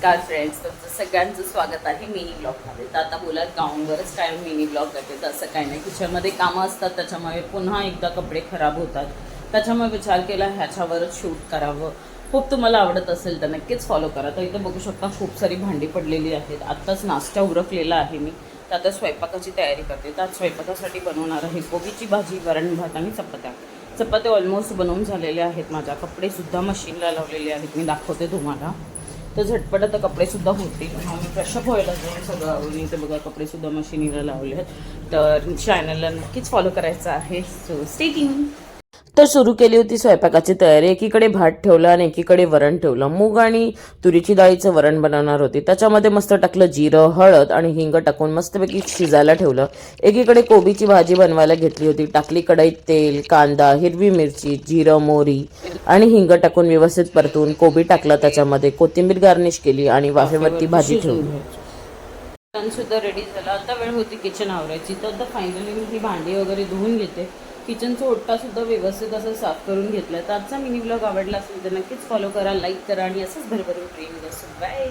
नमस्कार फ्रेंड्स, तुमचं सगळ्यांचं स्वागत आहे मिनी ब्लॉगमध्ये. तर आता बोला गाऊनवरच काय मिनी ब्लॉग करते, तर असं काय नाही. किचनमध्ये कामं असतात, त्याच्यामुळे पुन्हा एकदा कपडे खराब होतात, त्याच्यामुळे विचार केला ह्याच्यावरच शूट करावं. खूप तुम्हाला आवडत असेल तर नक्कीच फॉलो करा. तर इथं बघू शकता खूप सारी भांडी पडलेली आहेत. आत्ताच नाश्ता उरकलेला आहे मी, तर आता स्वयंपाकाची तयारी करते. तर आज स्वयंपाकासाठी बनवणार आहे कोबीची भाजी, वरण भात आणि चपात्या. चपात्या ऑलमोस्ट बनवून झालेले आहेत. माझ्या कपडेसुद्धा मशीनला लावलेले आहेत, मी दाखवते तुम्हाला. तर झटपट आता कपडेसुद्धा होतील. मी फ्रेशअप व्हायला जाऊन सगळं आवडून इथे बघा कपडेसुद्धा मशीनीला लावले आहेत. तर चॅनलला नक्कीच फॉलो करायचं आहे. So stay tune. तर सुरू केली होती स्वयंपाकाची तयारी. एकीकडे भात ठेवला आणि एकीकडे वरण ठेवलं. मूग आणि तुरीची डाळीचं वरण बनवणार होती. त्याच्यामध्ये मस्त टाकलं जिरं, हळद आणि हिंग टाकून मस्तपैकी शिजायला ठेवलं. एकीकडे कोबीची भाजी बनवायला घेतली होती. टाकली कढईत तेल, कांदा, हिरवी मिरची, जिरं, मोहरी आणि हिंग टाकून व्यवस्थित परतून कोबी टाकला. त्याच्यामध्ये कोथिंबीर गार्निश केली आणि वाफेवरती भाजी ठेवली. सुद्धा रेडी झाला. आता वेळ होती किचन आवरायची. तर आता फायनली मी ही भांडी वगैरे धुवून घेते. किचनचा ओट्टासुद्धा व्यवस्थित असं साफ करून घेतला. तर आजचा मिनी ब्लॉग आवडला असेल तर नक्कीच फॉलो करा, लाईक करा आणि असंच भरभरून प्रेम द्या. बाय.